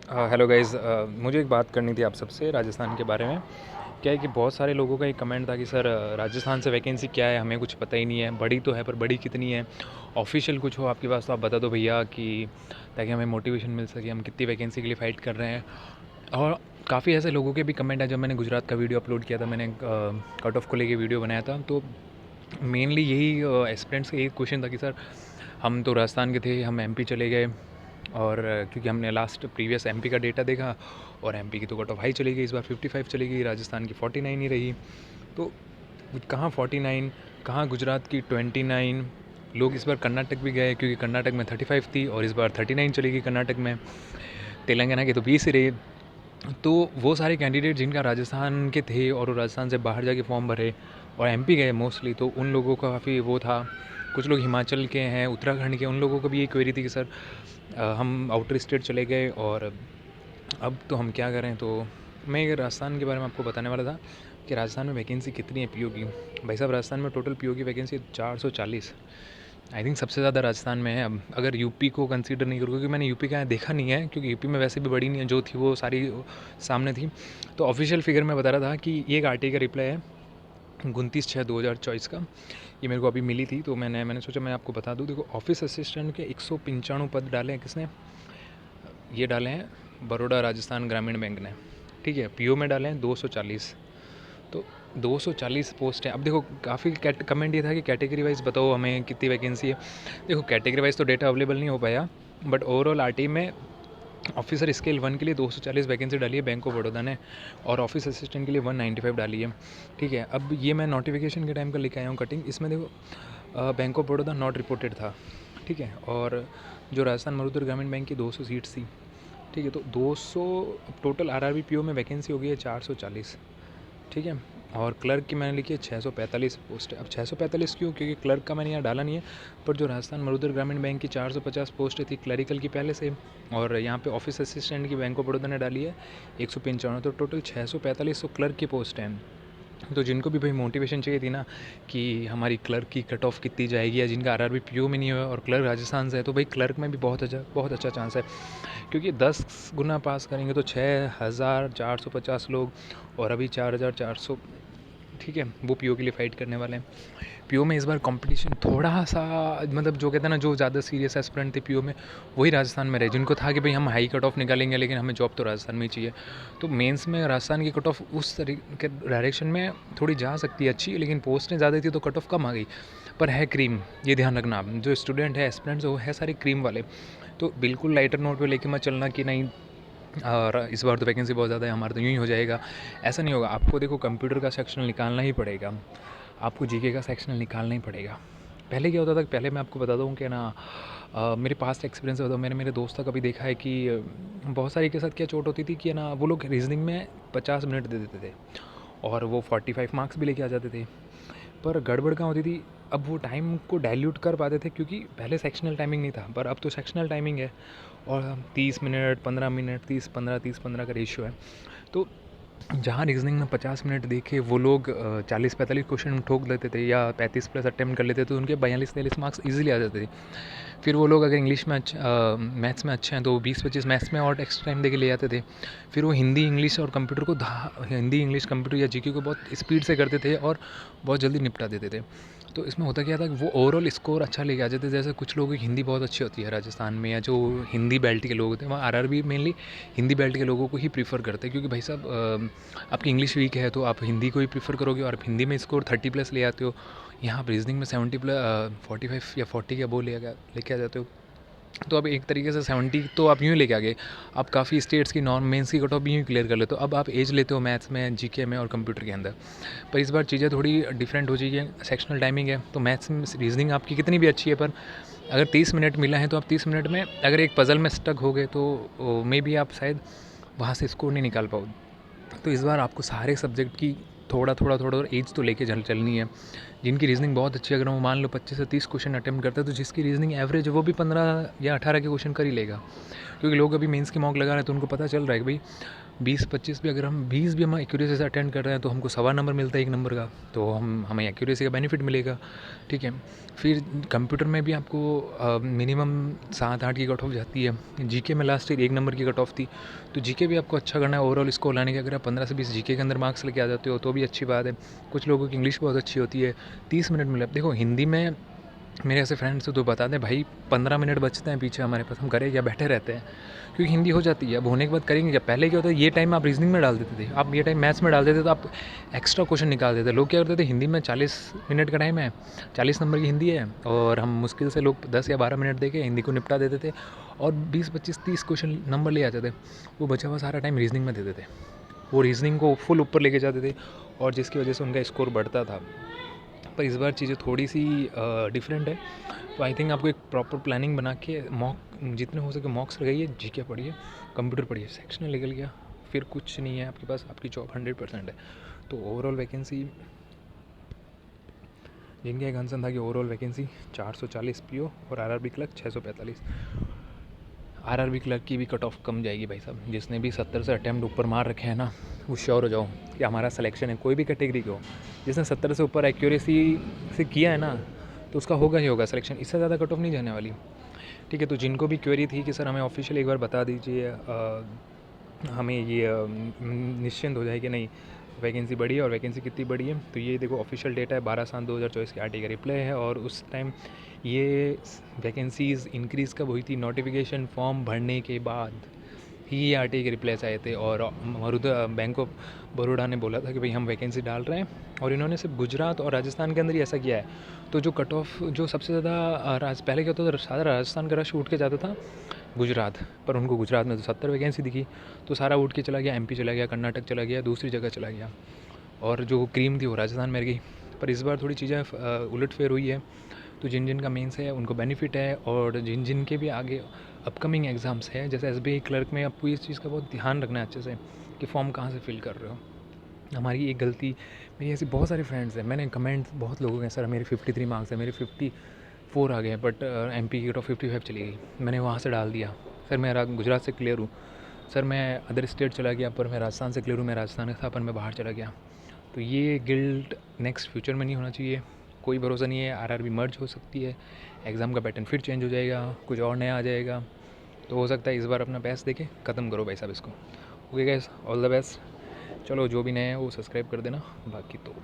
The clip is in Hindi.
हेलो गाइज़, मुझे एक बात करनी थी आप सबसे राजस्थान के बारे में। क्या है कि बहुत सारे लोगों का एक कमेंट था कि सर राजस्थान से वैकेंसी क्या है, हमें कुछ पता ही नहीं है। बड़ी तो है पर बड़ी कितनी है, ऑफिशियल कुछ हो आपके पास तो आप बता दो भैया, कि ताकि हमें मोटिवेशन मिल सके हम कितनी वैकेंसी के लिए फ़ाइट कर रहे हैं। और काफ़ी ऐसे लोगों के भी कमेंट है। जब मैंने गुजरात का वीडियो अपलोड किया था, मैंने कट ऑफ को लेके वीडियो बनाया था, तो मेनली यही एस्पिरेंट्स का एक क्वेश्चन था कि सर हम तो राजस्थान के थे, हम एमपी चले गए। और क्योंकि हमने लास्ट प्रीवियस एमपी का डेटा देखा और एमपी की तो कट ऑफ हाई चली गई, इस बार 55 चली गई, राजस्थान की 49 ही रही। तो कहाँ 49, कहाँ गुजरात की 29। लोग इस बार कर्नाटक भी गए क्योंकि कर्नाटक में 35 थी और इस बार 39 चलेगी कर्नाटक में। तेलंगाना की तो 20 ही रही। तो वो सारे कैंडिडेट जिनका राजस्थान के थे और वो राजस्थान से बाहर जाके फॉर्म भरे और एमपी गए मोस्टली, तो उन लोगों का काफ़ी वो था। कुछ लोग हिमाचल के हैं, उत्तराखंड के, उन लोगों को भी ये क्वेरी थी कि सर हम आउटर स्टेट चले गए और अब तो हम क्या करें। तो मैं ये राजस्थान के बारे में आपको बताने वाला था कि राजस्थान में वैकेंसी कितनी है पीओ की। भाई साहब, राजस्थान में टोटल पीओ की वैकेंसी 440। आई थिंक सबसे ज़्यादा राजस्थान में है। अब अगर यूपी को कंसीडर नहीं करूँ, क्योंकि मैंने यूपी का देखा नहीं है, क्योंकि यूपी में वैसे भी बड़ी नहीं है, जो थी वो सारी सामने थी। तो ऑफिशियल फिगर मैं बता रहा था कि ये एक आरटीआई का रिप्लाई है 29/6/2024 का। ये मेरे को अभी मिली थी, तो मैंने सोचा मैं आपको बता दूँ। देखो, ऑफिस असिस्टेंट के 195 पद डाले हैं किसने, ये डाले हैं बड़ौदा राजस्थान ग्रामीण बैंक ने। ठीक है, पीओ में डाले हैं 240। तो 240 पोस्ट हैं। अब देखो, काफ़ी कमेंट ये था कि कैटेगरी वाइज बताओ हमें कितनी वैकेंसी है। देखो, कैटेगरी वाइज तो डेटा अवेलेबल नहीं हो पाया, बट ओवरऑल आरटी में ऑफिसर स्केल 1 के लिए 240 वैकेंसी डाली है बैंक ऑफ बड़ौदा ने, और ऑफिस असिस्टेंट के लिए 195 डाली है। ठीक है, अब ये मैं नोटिफिकेशन के टाइम का लेके आया हूँ कटिंग। इसमें देखो, bank of Baroda not reported था। ठीक है, और जो राजस्थान मरुधर ग्रामीण बैंक की 200 सीट्स थी। ठीक है, तो 200 टोटल आरआरबी पीओ में वैकेंसी हो गई है 440। ठीक है, और क्लर्क की मैंने लिखी है 645 पोस्ट है। अब 645 क्यों, क्योंकि क्लर्क का मैंने यहाँ डाला नहीं है, पर जो राजस्थान मरुधर ग्रामीण बैंक की 450 पोस्ट थी क्लरिकल की पहले से, और यहाँ पे ऑफिस असिस्टेंट की बैंक ऑफ बड़ौदा ने डाली है 195, तो टोटल 645 तो क्लर्क की पोस्ट हैं। तो जिनको भी भाई मोटिवेशन चाहिए थी ना कि हमारी क्लर्क की कट ऑफ कितनी जाएगी, या जिनका आरआरबी पीओ में नहीं हुआ और क्लर्क राजस्थान से है, तो भाई क्लर्क में भी बहुत अच्छा चांस है। क्योंकि 10 गुना पास करेंगे तो 6450 लोग, और अभी 4400। ठीक है, वो पीओ के लिए फ़ाइट करने वाले हैं। पीओ में इस बार कंपटीशन थोड़ा सा, मतलब जो कहते हैं ना, जो ज़्यादा सीरियस एस्पिरेंट थे पीओ में, वही राजस्थान में रहे, जिनको था कि भाई हम हाई कट ऑफ निकालेंगे लेकिन हमें जॉब तो राजस्थान में ही चाहिए। तो मेंस में राजस्थान की कट ऑफ उस तरीके डायरेक्शन में थोड़ी जा सकती है अच्छी, लेकिन पोस्टें ज़्यादा थी तो कट ऑफ कम आ गई। पर है क्रीम, ये ध्यान रखना आप, जो स्टूडेंट है एस्पिरेंट्स वो है सारे क्रीम वाले। तो बिल्कुल लाइटर नोट पे लेके मत चलना कि नहीं और इस बार तो वैकेंसी बहुत ज़्यादा है, हमारा तो यूँ ही हो जाएगा। ऐसा नहीं होगा। आपको देखो, कंप्यूटर का सेक्शनल निकालना ही पड़ेगा, आपको जीके का सेक्शनल निकालना ही पड़ेगा। पहले क्या होता था, पहले मैं आपको बता दूँ कि ना, मेरे पास्ट एक्सपीरियंस बताऊँ, मैंने मेरे दोस्तों का भी देखा है कि बहुत सारे के साथ क्या चोट होती थी कि ना, वो लोग रीजनिंग में 50 मिनट दे देते थे और वो 45 मार्क्स भी लेके आ जाते थे। पर गड़बड़ कहाँ होती थी, अब वो टाइम को डाइल्यूट कर पाते थे, क्योंकि पहले सेक्शनल टाइमिंग नहीं था, पर अब तो सेक्शनल टाइमिंग है। और 30 मिनट 15 मिनट 30-15 का रेशियो है। तो जहाँ रीजनिंग में 50 मिनट देखे वो लोग 40-45 क्वेश्चन ठोक देते थे, या 35 प्लस अटेम्प्ट कर लेते थे, तो उनके 42-43 मार्क्स ईजिली आ जाते थे। फिर वो लोग अगर इंग्लिश में मैथ्स में अच्छे हैं तो 20-25 मैथ्स में और एक्स्ट्रा टाइम दे के ले आते थे। फिर वो हिंदी इंग्लिश और कंप्यूटर को हिंदी इंग्लिश कंप्यूटर या जीके को बहुत स्पीड से करते थे और बहुत जल्दी निपटा देते थे। तो इसमें होता क्या था कि वो ओवरऑल स्कोर अच्छा लेके आ जाते थे। जैसे कुछ लोगों की हिंदी बहुत अच्छी होती है राजस्थान में, या जो हिंदी बेल्ट के लोग होते हैं, वहाँ आरआरबी मेनली हिंदी बेल्ट के लोगों को ही प्रीफर करते हैं, क्योंकि भाई साहब आपकी इंग्लिश वीक है तो आप हिंदी को ही प्रीफर करोगे, और आप हिंदी में स्कोर 30 प्लस ले आते हो। यहाँ आप रीजनिंग में 70 प्लस 45 या 40 का वो लेके आ जाते हो। तो अब एक तरीके से 70 तो आप यूँ ही लेके आ गए। आप काफ़ी स्टेट्स की नॉन मेंस की कट ऑफ भी यूँ क्लियर कर लेते हो। अब आप एज लेते हो मैथ्स में, जीके में और कंप्यूटर के अंदर। पर इस बार चीज़ें थोड़ी डिफरेंट हो जाएगी, सेक्शनल टाइमिंग है, तो मैथ्स में रीजनिंग आपकी कितनी भी अच्छी है, पर अगर 30 मिनट मिला है तो आप 30 मिनट में अगर एक पज़ल में स्टक हो गए तो मे बी आप शायद वहाँ से स्कोर नहीं निकाल पाओ। तो इस बार आपको सारे सब्जेक्ट की थोड़ा और एज तो लेके चलनी है। जिनकी रीजनिंग बहुत अच्छी है, अगर वो मान लो 25 से 30 क्वेश्चन अटेम्प्ट करता है, तो जिसकी रीजनिंग एवरेज है वो भी 15 या 18 के क्वेश्चन कर ही लेगा। क्योंकि लोग अभी मेंस की मॉक लगा रहे हैं, तो उनको पता चल रहा है कि भाई 20-25 भी, अगर हम 20 भी हम एक्यूरेसी से अटेंड कर रहे हैं तो हमको सवा नंबर मिलता है 1 नंबर का, तो हमें एक्यूरेसी का बेनिफिट मिलेगा, ठीक है। फिर कंप्यूटर में भी आपको मिनिमम 7-8 की कट ऑफ जाती है। जीके में लास्ट ईयर 1 नंबर की कट ऑफ थी, तो जीके भी आपको अच्छा करना है, ओवरऑल स्कोर लाने के। अगर आप 15 से 20 जीके के अंदर मार्क्स लेके आ जाते हो तो भी अच्छी बात है। कुछ लोगों की इंग्लिश बहुत अच्छी होती है, 30 मिनट मिले। देखो हिंदी में मेरे ऐसे फ्रेंड्स हैं तो बता दें भाई 15 मिनट बचते हैं पीछे हमारे पास, हम करें क्या, बैठे रहते हैं, क्योंकि हिंदी हो जाती है। अब होने के बाद करेंगे क्या। पहले क्या होता है, ये टाइम आप रीजनिंग में डाल देते थे, आप ये टाइम मैथ्स में डाल देते तो आप एक्स्ट्रा क्वेश्चन निकाल देते। लोग क्या करते थे, हिंदी में 40 मिनट का टाइम है, 40 नंबर की हिंदी है, और हम मुश्किल से लोग 10 या 12 मिनट दे के हिंदी को निपटा देते थे और 20-25-30 क्वेश्चन नंबर ले आते थे। वो बचा हुआ सारा टाइम रीजनिंग में देते थे, वो रीजनिंग को फुल ऊपर लेके जाते थे और जिसकी वजह से उनका स्कोर बढ़ता था। पर इस बार चीज़ें थोड़ी सी डिफरेंट है, तो आई थिंक आपको एक प्रॉपर प्लानिंग बना के मॉक, जितने हो सके मॉक्स लगाइए, जीके पढ़िए, कंप्यूटर पढ़िए, सेक्शनल निकल गया फिर कुछ नहीं है आपके पास, आपकी जॉब 100% है। तो ओवरऑल वैकेंसी, जिनका एक आंसर था कि ओवरऑल वैकेंसी 440 पीओ और आरआरबी क्लर्क 645। आरआरबी क्लर्क की भी कट ऑफ कम जाएगी भाई साहब। जिसने भी 70 से अटैम्प्ट ऊपर मार रखे हैं ना, वो श्योर हो जाओ कि हमारा सिलेक्शन है, कोई भी कैटेगरी को। जिसने 70 से ऊपर एक्यूरेसी से किया है ना, तो उसका होगा ही होगा सिलेक्शन, इससे ज़्यादा कट ऑफ नहीं जाने वाली, ठीक है। तो जिनको भी क्वेरी थी कि सर हमें ऑफिशियल एक बार बता दीजिए, हमें ये निश्चिंत हो जाए कि नहीं वैकेंसी बढ़ी है और वैकेंसी कितनी बढ़ी है, तो ये देखो ऑफिशियल डेटा है 12/7/2024 के आरटी का रिप्लाई है। और उस टाइम ये वैकेंसीज़ इंक्रीज़ कब हुई थी, नोटिफिकेशन फॉर्म भरने के बाद ही ये आरटी के रिप्लाईस आए थे। और मरुदा बैंक ऑफ बड़ौदा ने बोला था कि भाई हम वैकेंसी डाल रहे हैं, और इन्होंने सिर्फ गुजरात और राजस्थान के अंदर ही ऐसा किया है। तो जो कट ऑफ, जो सबसे ज़्यादा पहले क्या होता था, सारा राजस्थान का रश उठ के जाता था गुजरात, पर उनको गुजरात में तो 70 वैकेंसी दिखी, तो सारा उठ के चला गया, एमपी चला गया, कर्नाटक चला गया, दूसरी जगह चला गया, और जो क्रीम थी वो राजस्थान में रह गई। पर इस बार थोड़ी चीज़ें उलट फेर हुई है, तो जिन जिन का मेंस है उनको बेनिफिट है, और जिन जिन के भी आगे अपकमिंग एग्ज़ाम्स है, जैसे एसबीआई क्लर्क में आपको इस चीज़ का बहुत ध्यान रखना है अच्छे से कि फॉर्म कहाँ से फिल कर रहे हो। हमारी एक गलती, मेरी ऐसी बहुत सारे फ्रेंड्स हैं, मैंने कमेंट बहुत लोगों के, सर मेरे 53 मार्क्स है, मेरे 54 आ गए, बट एमपी की कट ऑफ 55 चली गई, मैंने वहाँ से डाल दिया। सर मैं गुजरात से क्लियर हूँ, सर मैं अदर स्टेट चला गया, पर मैं राजस्थान से क्लियर हूँ, मैं राजस्थान का था पर मैं बाहर चला गया। तो ये गिल्ट नेक्स्ट फ्यूचर में नहीं होना चाहिए। कोई भरोसा नहीं है, आरआरबी मर्ज हो सकती है, एग्ज़ाम का पैटर्न फिर चेंज हो जाएगा, कुछ और नया आ जाएगा, तो हो सकता है इस बार अपना बेस्ट देके ख़त्म करो भाई साहब इसको। Okay guys, all the best. चलो जो भी नए हैं वो सब्सक्राइब कर देना, बाकी तो